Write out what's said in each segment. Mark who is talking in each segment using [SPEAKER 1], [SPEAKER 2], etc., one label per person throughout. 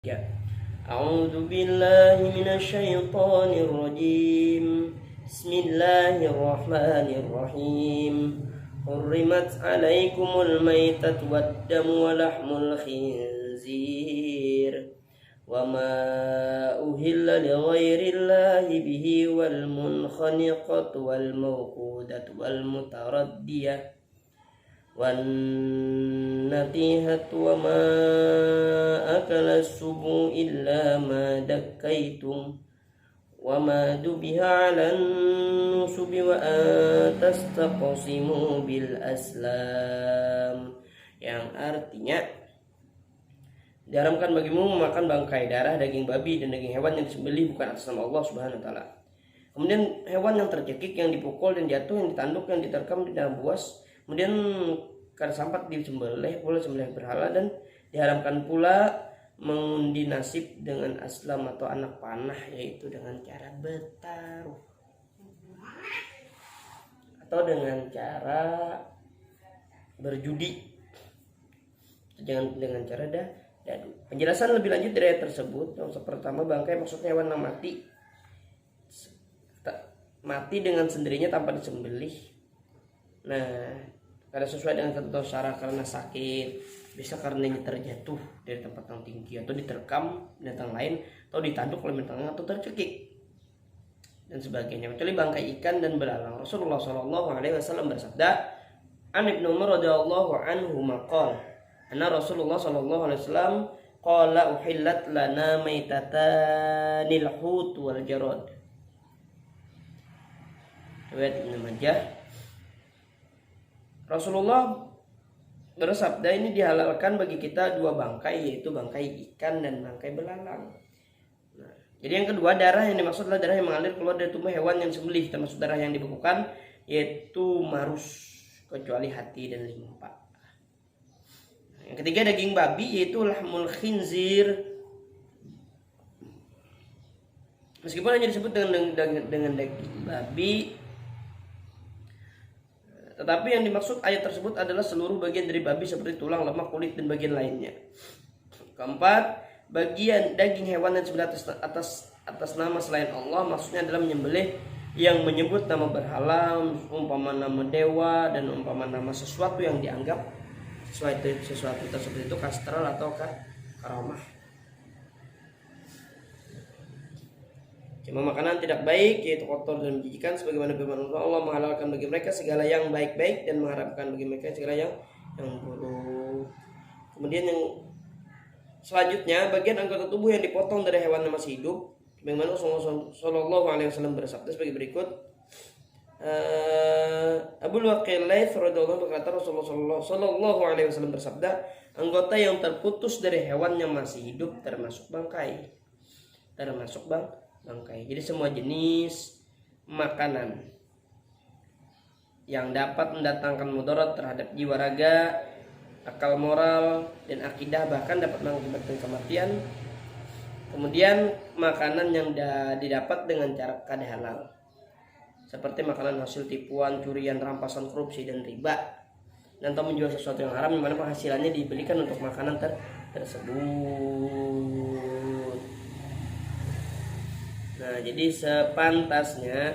[SPEAKER 1] Ya. A'udzu billahi minasyaitonir rajim. Bismillahirrahmanirrahim. Hurrimat 'alaikumul maitatu wad-damu wa lahmul khinzir wa ma uhilla li ghairillahi bihi wal munkhaniqatu wal mawqudatu wal mutaraddiyah wan natihatu wa ma akala subu illa ma dakkaitum wa ma dubiha 'alan nusubi wa tastaqsimu bil aslam, yang artinya diharamkan bagimu memakan bangkai, darah, daging babi dan daging hewan yang disembelih bukan atas nama Allah Subhanahu wa taala. Kemudian hewan yang tercekik, yang dipukul dan jatuh, yang ditanduk, yang diterkam di dalam buas, kemudian karena sampat disembelih pula sembelih berhala, dan diharamkan pula mengundi nasib dengan aslam atau anak panah, yaitu dengan cara bertaruh atau dengan cara berjudi, dengan cara dadu. Penjelasan lebih lanjut dari ayat tersebut. Yang pertama, bangkai maksudnya hewan yang mati dengan sendirinya tanpa disembelih. Nah, karena sesuai dengan ketentuan syara, karena sakit, bisa karena terjatuh dari tempat yang tinggi, atau diterkam binatang lain, atau ditanduk oleh binatang atau tercekik dan sebagainya, kecuali bangkai ikan dan belalang. Rasulullah SAW bersabda, An Ibnu Umar radhiyallahu anhu maqal, anna Rasulullah SAW qala uhillat lana maitatanil hut wal jarad. Riwayat Ibnu Majah. Rasulullah bersabda, ini dihalalkan bagi kita dua bangkai, yaitu bangkai ikan dan bangkai belalang. Nah, jadi yang kedua, darah yang dimaksud adalah darah yang mengalir keluar dari tubuh hewan yang disembelih, termasuk darah yang dibekukan, yaitu marus, kecuali hati dan limpa. Yang ketiga, daging babi, yaitu lahmul khinzir. Meskipun hanya disebut dengan daging babi, tetapi yang dimaksud ayat tersebut adalah seluruh bagian dari babi seperti tulang, lemak, kulit, dan bagian lainnya. Keempat, bagian daging hewan yang disembelih atas nama selain Allah, maksudnya adalah menyembelih yang menyebut nama berhala, umpama nama dewa, dan umpama nama sesuatu yang dianggap sesuatu tersebut itu kastral atau karamah. Cuma makanan tidak baik, yaitu kotor dan menjijikan, sebagaimana firman Allah menghalalkan bagi mereka segala yang baik-baik dan mengharamkan bagi mereka segala yang buruk. Kemudian yang selanjutnya, bagian anggota tubuh yang dipotong dari hewan yang masih hidup, sebagaimana Rasulullah SAW bersabda sebagai berikut. Abu Waqil Laits radhiyallahu berkata, Rasulullah SAW bersabda, anggota yang terputus dari hewan yang masih hidup termasuk bangkai. Jadi semua jenis makanan yang dapat mendatangkan mudarat terhadap jiwa, raga, akal, moral, dan akidah, bahkan dapat mengakibatkan kematian. Kemudian makanan yang didapat dengan cara kada halal, seperti makanan hasil tipuan, curian, rampasan, korupsi, dan riba, dan atau menjual sesuatu yang haram, di mana penghasilannya dibelikan untuk makanan tersebut. Nah, jadi sepantasnya,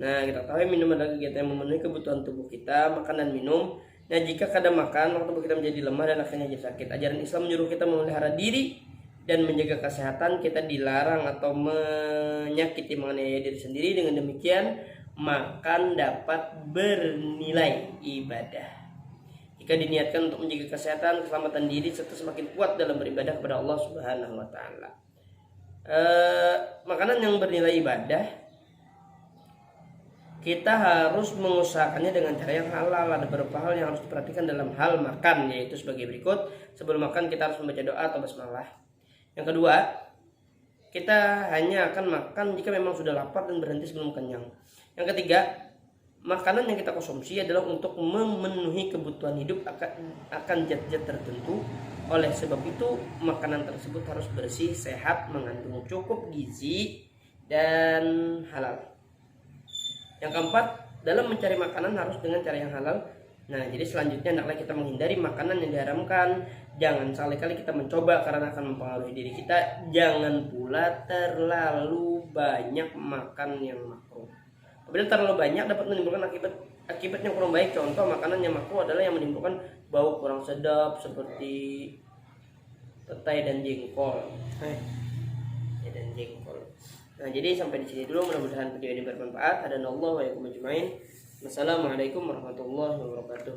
[SPEAKER 1] kita tahu minum adalah kegiatan yang memenuhi kebutuhan tubuh kita, makan dan minum. Nah, jika kadang makan, maka tubuh kita menjadi lemah dan akhirnya jadi sakit. Ajaran Islam menyuruh kita memelihara diri dan menjaga kesehatan. Kita dilarang atau menyakiti, menganiaya diri sendiri. Dengan demikian, makan dapat bernilai ibadah jika diniatkan untuk menjaga kesehatan, keselamatan diri, serta semakin kuat dalam beribadah kepada Allah Subhanahu wa taala. Makanan yang bernilai ibadah, kita harus mengusahakannya dengan cara yang halal. Ada beberapa hal yang harus diperhatikan dalam hal makan, yaitu sebagai berikut. Sebelum makan kita harus membaca doa atau basmalah. Yang kedua, kita hanya akan makan jika memang sudah lapar dan berhenti sebelum kenyang. Yang ketiga, makanan yang kita konsumsi adalah untuk memenuhi kebutuhan hidup akan zat-zat tertentu. Oleh sebab itu, makanan tersebut harus bersih, sehat, mengandung cukup gizi, dan halal. Yang keempat, dalam mencari makanan harus dengan cara yang halal. Nah, jadi selanjutnya hendaklah kita menghindari makanan yang diharamkan Jangan sekali-kali kita mencoba karena akan mempengaruhi diri kita. Jangan pula terlalu banyak makan yang makruh. Apabila terlalu banyak dapat menimbulkan akibat yang kurang baik. Contoh makanan yang makruh adalah yang menimbulkan bau kurang sedap seperti petai dan jengkol. Dan jengkol. Nah, jadi sampai di sini dulu, mudah-mudahan video ini bermanfaat. Hadanallahu wa iyyakum ajmain. Wassalamualaikum warahmatullahi wabarakatuh.